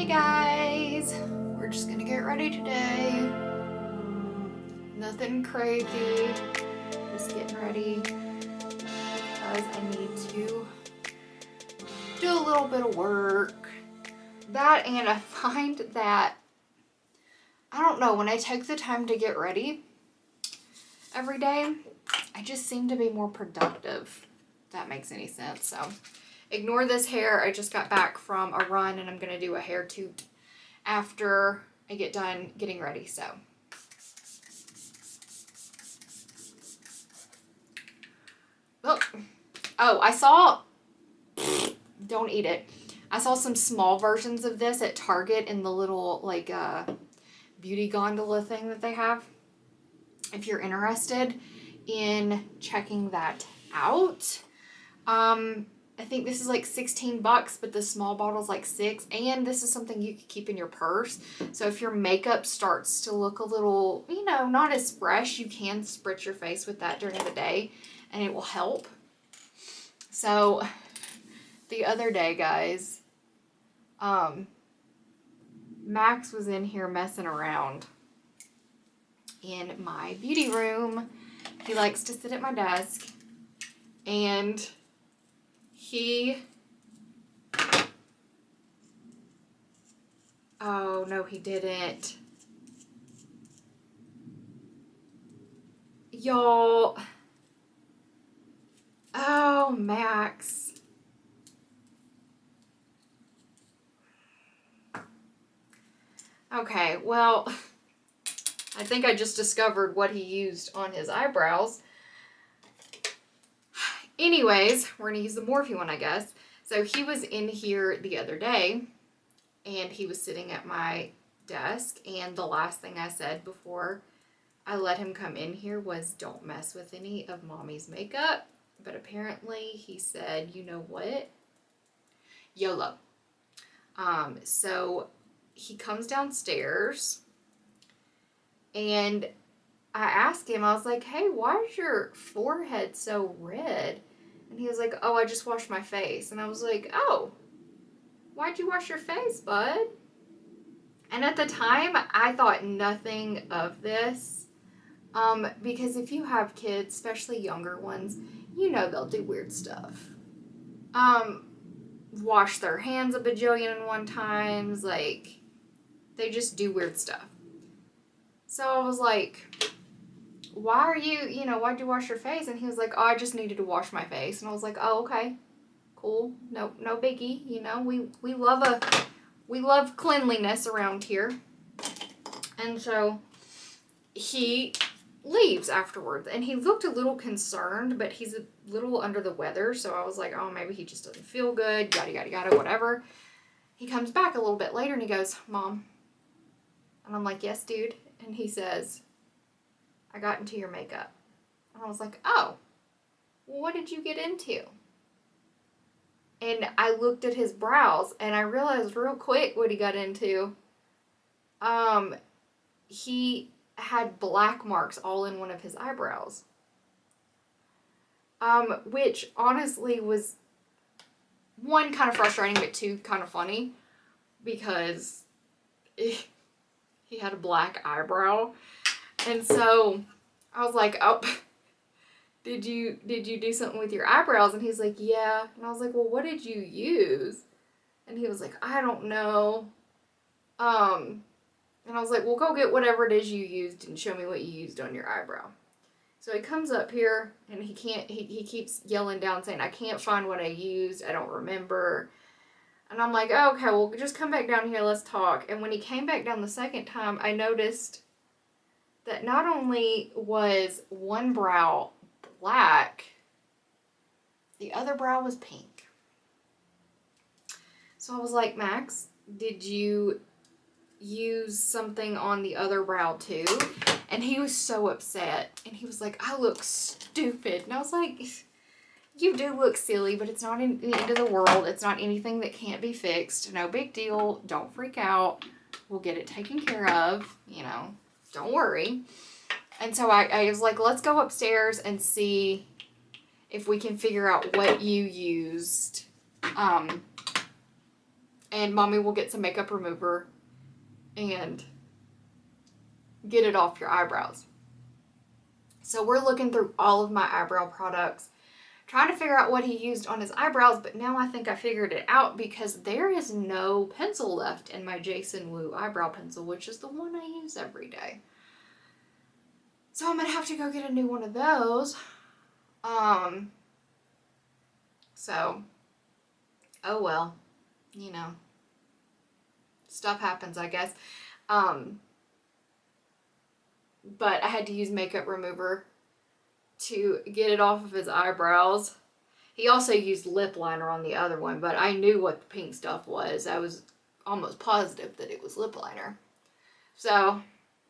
Hey guys, we're just gonna get ready today. Nothing crazy, just getting ready because I need to do a little bit of work. That, and I find that, I don't know, when I take the time to get ready every day, I just seem to be more productive, if that makes any sense. So ignore this hair. I just got back from a run and I'm gonna do a hair toot after I get done getting ready. So oh, I saw, don't eat it. I saw some small versions of this at Target in the little like beauty gondola thing that they have. If you're interested in checking that out, I think this is like 16 bucks, but the small bottle's like $6. And this is something you could keep in your purse. So if your makeup starts to look a little, you know, not as fresh, you can spritz your face with that during the day and it will help. So the other day, guys, Max was in here messing around in my beauty room. He likes to sit at my desk, and oh no, he didn't. Y'all, oh, Max. Okay, well, I think I just discovered what he used on his eyebrows. Anyways, we're gonna use the Morphe one, I guess. So he was in here the other day, and he was sitting at my desk, and the last thing I said before I let him come in here was, don't mess with any of Mommy's makeup. But apparently he said, you know what? YOLO. So he comes downstairs, and I asked him, I was like, hey, why is your forehead so red? And he was like, oh, I just washed my face. And I was like, oh, why'd you wash your face, bud? And at the time, I thought nothing of this. Because if you have kids, especially younger ones, you know they'll do weird stuff. Wash their hands a bajillion and one times. Like, they just do weird stuff. So I was like, why are you, why'd you wash your face? And he was like, oh, I just needed to wash my face. And I was like, oh, okay, cool. No biggie. We love cleanliness around here. And so he leaves afterwards, and he looked a little concerned, but he's a little under the weather. So I was like, oh, maybe he just doesn't feel good, yada, yada, yada, whatever. He comes back a little bit later and he goes, Mom. And I'm like, yes, dude. And he says, I got into your makeup. And I was like, oh, well, what did you get into? And I looked at his brows, and I realized real quick what he got into. He had black marks all in one of his eyebrows. Which honestly was, one, kind of frustrating, but two, kind of funny, because he had a black eyebrow. And so I was like, oh, did you do something with your eyebrows? And he's like, yeah. And I was like, well, what did you use? And he was like, I don't know. And I was like, well, go get whatever it is you used and show me what you used on your eyebrow. So he comes up here, and he keeps yelling down saying, I can't find what I used. I don't remember. And I'm like, oh, okay, well, just come back down here. Let's talk. And when he came back down the second time, I noticed that not only was one brow black, the other brow was pink. So I was like, Max, did you use something on the other brow too? And he was so upset, and he was like, I look stupid. And I was like, you do look silly, but it's not the end of the world. It's not anything that can't be fixed. No big deal. Don't freak out. We'll get it taken care of. Don't worry. And so I was like, let's go upstairs and see if we can figure out what you used and mommy will get some makeup remover and get it off your eyebrows. So we're looking through all of my eyebrow products, trying to figure out what he used on his eyebrows, but now I think I figured it out because there is no pencil left in my Jason Wu eyebrow pencil, which is the one I use every day. So I'm going to have to go get a new one of those. So, oh well, you know, stuff happens, I guess. But I had to use makeup remover to get it off of his eyebrows. He also used lip liner on the other one, but I knew what the pink stuff was. I was almost positive that it was lip liner. So,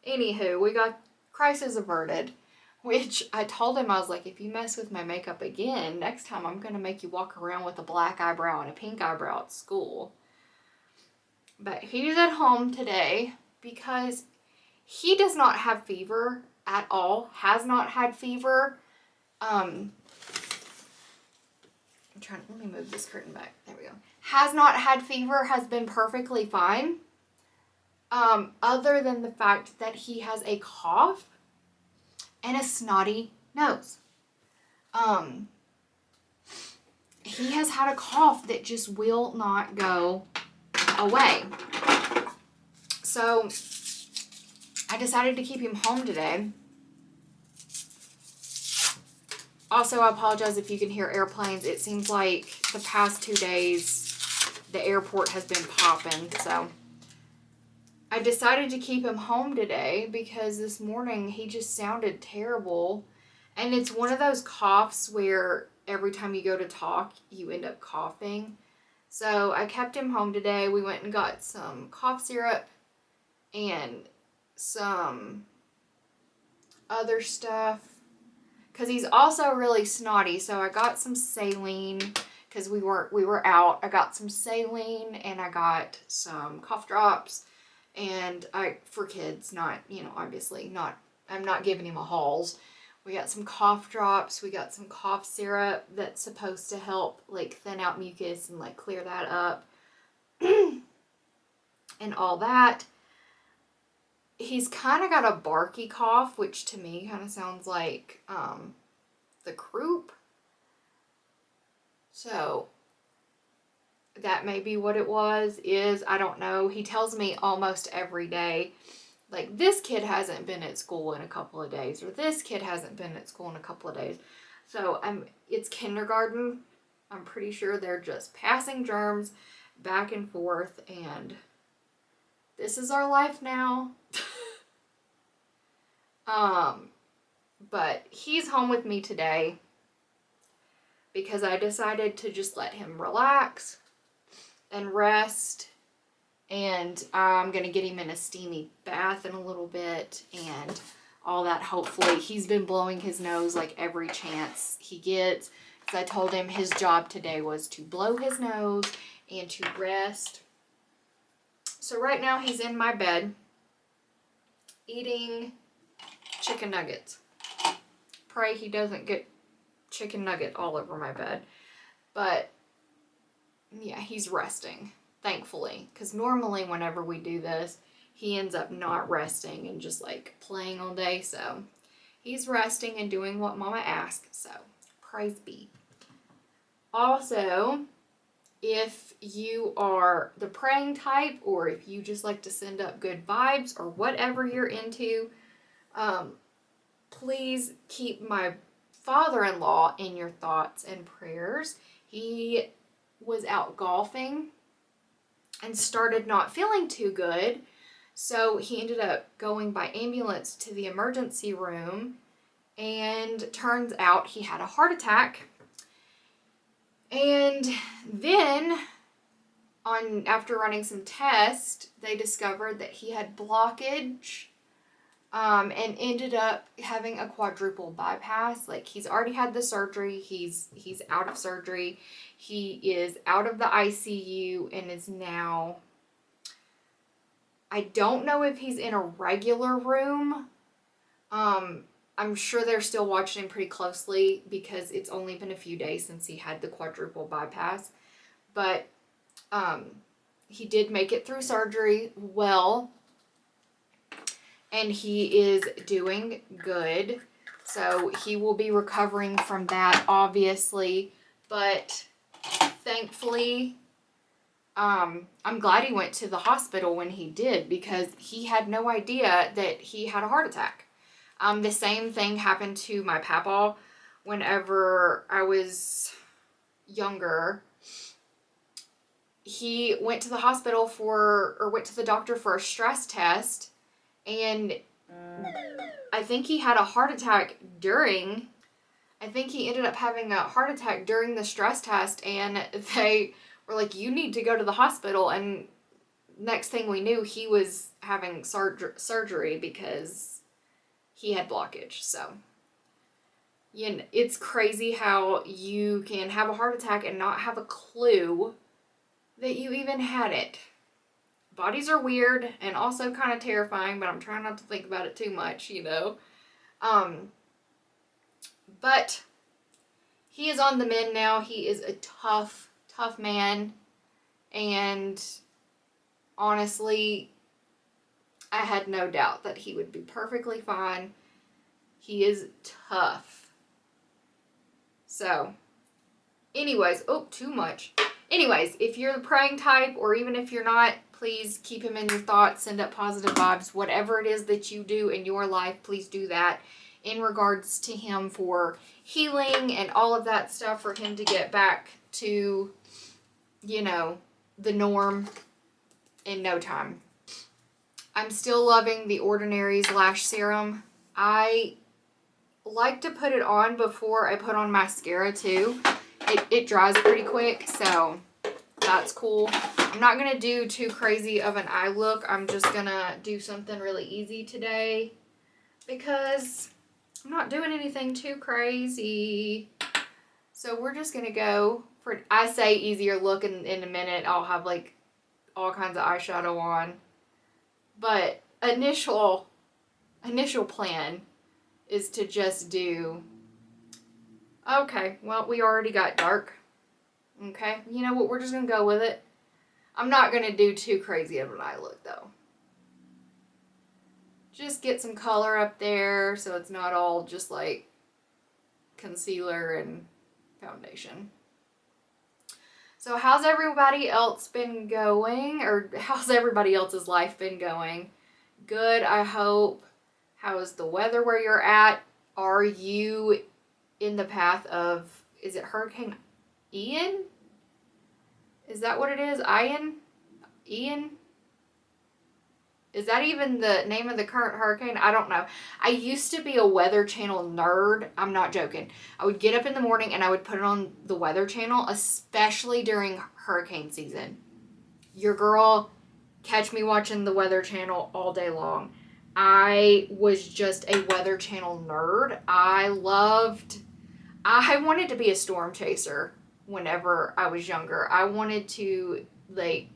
anywho, we got crisis averted, which I told him, I was like, if you mess with my makeup again, next time I'm going to make you walk around with a black eyebrow and a pink eyebrow at school. But he's at home today because he does not have fever at all, has not had fever. Let me move this curtain back. There we go. Has not had fever, has been perfectly fine. Other than the fact that he has a cough and a snotty nose. He has had a cough that just will not go away. So I decided to keep him home today. Also, I apologize if you can hear airplanes. It seems like the past 2 days, the airport has been popping. So I decided to keep him home today because this morning he just sounded terrible. And it's one of those coughs where every time you go to talk, you end up coughing. So I kept him home today. We went and got some cough syrup and some other stuff. Because he's also really snotty, so I got some saline because we were out. I got some saline and I got some cough drops, and for kids, not, obviously not. I'm not giving him a Halls. We got some cough drops. We got some cough syrup that's supposed to help like thin out mucus and like clear that up, and all that. He's kind of got a barky cough, which to me kind of sounds like the croup. So that may be what it is. I don't know. He tells me almost every day, like, this kid hasn't been at school in a couple of days, or this kid hasn't been at school in a couple of days. So it's kindergarten. I'm pretty sure they're just passing germs back and forth, and this is our life now. But he's home with me today because I decided to just let him relax and rest, and I'm going to get him in a steamy bath in a little bit and all that. Hopefully, he's been blowing his nose like every chance he gets, because I told him his job today was to blow his nose and to rest. So right now he's in my bed eating chicken nuggets. Pray he doesn't get chicken nugget all over my bed. But yeah, he's resting, thankfully, because normally whenever we do this, he ends up not resting and just like playing all day. So he's resting and doing what Mama asked. So praise be. Also, if you are the praying type, or if you just like to send up good vibes, or whatever you're into, please keep my father-in-law in your thoughts and prayers. He was out golfing and started not feeling too good. So he ended up going by ambulance to the emergency room, and turns out he had a heart attack. And then after running some tests, they discovered that he had blockage, and ended up having a quadruple bypass. Like, he's already had the surgery. He's out of surgery. He is out of the ICU and is now, I don't know if he's in a regular room. I'm sure they're still watching him pretty closely because it's only been a few days since he had the quadruple bypass. But he did make it through surgery well, and he is doing good. So he will be recovering from that, obviously, but thankfully, I'm glad he went to the hospital when he did, because he had no idea that he had a heart attack. The same thing happened to my papaw whenever I was younger. He went to the hospital went to the doctor for a stress test, and I think he had a heart attack I think he ended up having a heart attack during the stress test, and they were like, you need to go to the hospital, and next thing we knew, he was having surgery because he had blockage. So, you know, it's crazy how you can have a heart attack and not have a clue that you even had it. Bodies are weird and also kind of terrifying, but I'm trying not to think about it too much, you know. But he is on the mend now. He is a tough man. And honestly, I had no doubt that he would be perfectly fine. He is tough. So, anyways, too much. Anyways, if you're the praying type, or even if you're not, please keep him in your thoughts, send up positive vibes. Whatever it is that you do in your life, please do that in regards to him for healing and all of that stuff, for him to get back to, you know, the norm in no time. I'm still loving the Ordinary's lash serum. I like to put it on before I put on mascara too. It dries pretty quick, so that's cool. I'm not going to do too crazy of an eye look. I'm just going to do something really easy today because I'm not doing anything too crazy. So we're just going to go for, I say easier look, in a minute I'll have like all kinds of eyeshadow on. But initial plan is to just do, okay, well, we already got dark. Okay, you know what, we're just going to go with it. I'm not going to do too crazy of an eye look, though. Just get some color up there so it's not all just like concealer and foundation. So how's everybody else been going? Or how's everybody else's life been going? Good, I hope. How is the weather where you're at? Are you in the path of, is it Hurricane Ian? Is that what it is? Ian? Is that even the name of the current hurricane? I don't know. I used to be a Weather Channel nerd. I'm not joking. I would get up in the morning and I would put it on the Weather Channel, especially during hurricane season. Your girl, catch me watching the Weather Channel all day long. I was just a Weather Channel nerd. I wanted to be a storm chaser whenever I was younger. I wanted to, like,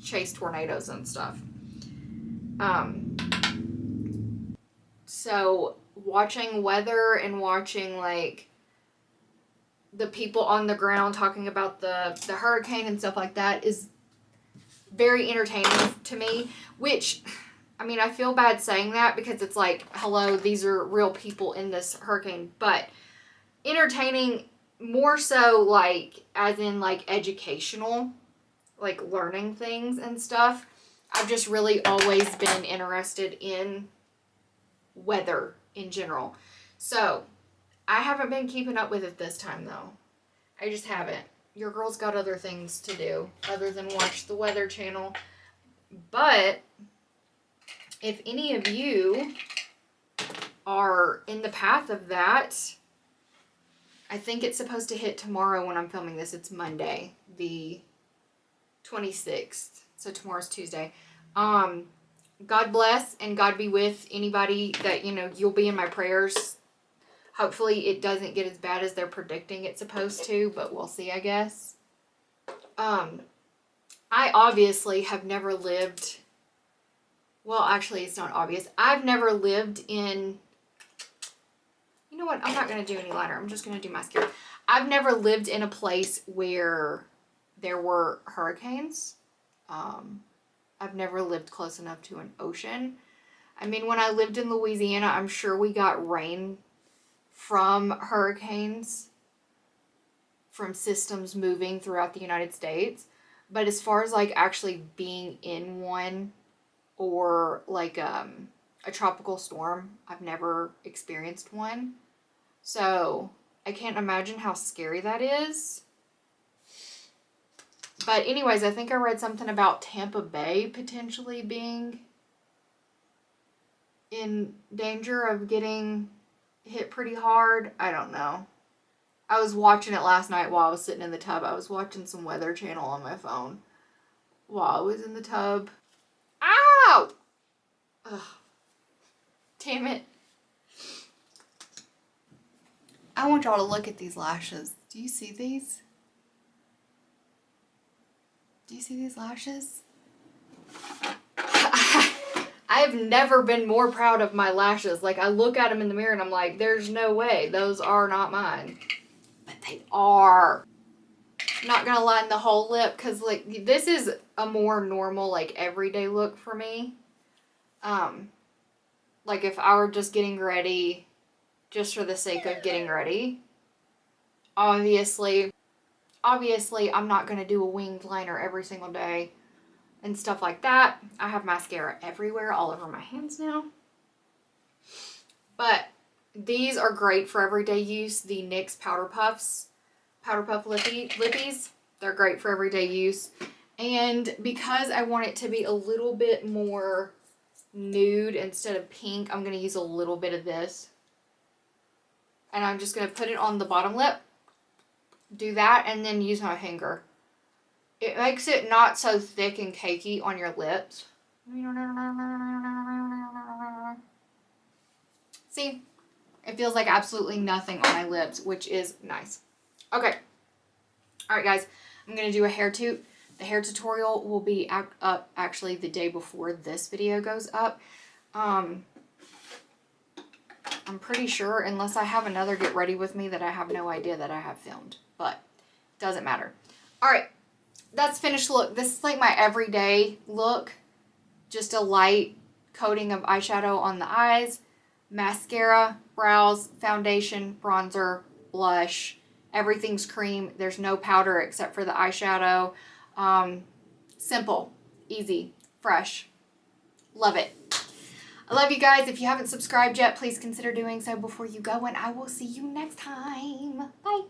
chase tornadoes and stuff. So watching weather and watching, like, the people on the ground talking about the hurricane and stuff like that is very entertaining to me, which, I mean, I feel bad saying that because it's like, hello, these are real people in this hurricane, but entertaining more so, like, as in, like, educational, like, learning things and stuff. I've just really always been interested in weather in general. So, I haven't been keeping up with it this time, though. I just haven't. Your girl's got other things to do other than watch the Weather Channel. But if any of you are in the path of that, I think it's supposed to hit tomorrow when I'm filming this. It's Monday, the 26th. So tomorrow's Tuesday. God bless and God be with anybody that, you know, you'll be in my prayers. Hopefully it doesn't get as bad as they're predicting it's supposed to, but we'll see, I guess. I obviously have never lived, well, actually it's not obvious. I've never lived in, you know what, I'm not going to do any liner. I'm just going to do mascara. I've never lived in a place where there were hurricanes. I've never lived close enough to an ocean. I mean, when I lived in Louisiana, I'm sure we got rain from hurricanes, from systems moving throughout the United States. But as far as like actually being in one, or like a tropical storm, I've never experienced one. So I can't imagine how scary that is. But anyways, I think I read something about Tampa Bay potentially being in danger of getting hit pretty hard. I don't know. I was watching it last night while I was sitting in the tub. I was watching some Weather Channel on my phone while I was in the tub. Ow! Ugh. Damn it. I want y'all to look at these lashes. Do you see these? Do you see these lashes? I've never been more proud of my lashes. Like, I look at them in the mirror and I'm like, there's no way. Those are not mine. But they are. I'm not gonna line the whole lip because, like, this is a more normal, like, everyday look for me. Like, if I were just getting ready just for the sake of getting ready, obviously I'm not gonna do a winged liner every single day and stuff like that. I have mascara everywhere, all over my hands now. But these are great for everyday use. The NYX Powder Puff Lippies. They're great for everyday use. And because I want it to be a little bit more nude instead of pink, I'm going to use a little bit of this. And I'm just going to put it on the bottom lip. Do that and then use my finger. It makes it not so thick and cakey on your lips. See? It feels like absolutely nothing on my lips, which is nice. Okay. Alright guys, I'm going to do a hair toot. The hair tutorial will be up actually the day before this video goes up. I'm pretty sure, unless I have another get ready with me that I have no idea that I have filmed. But, doesn't matter. Alright. That's finished look. This is like my everyday look. Just a light coating of eyeshadow on the eyes, mascara, brows, foundation, bronzer, blush. Everything's cream. There's no powder except for the eyeshadow. Simple, easy, fresh. Love it. I love you guys. If you haven't subscribed yet, please consider doing so before you go, and I will see you next time. Bye.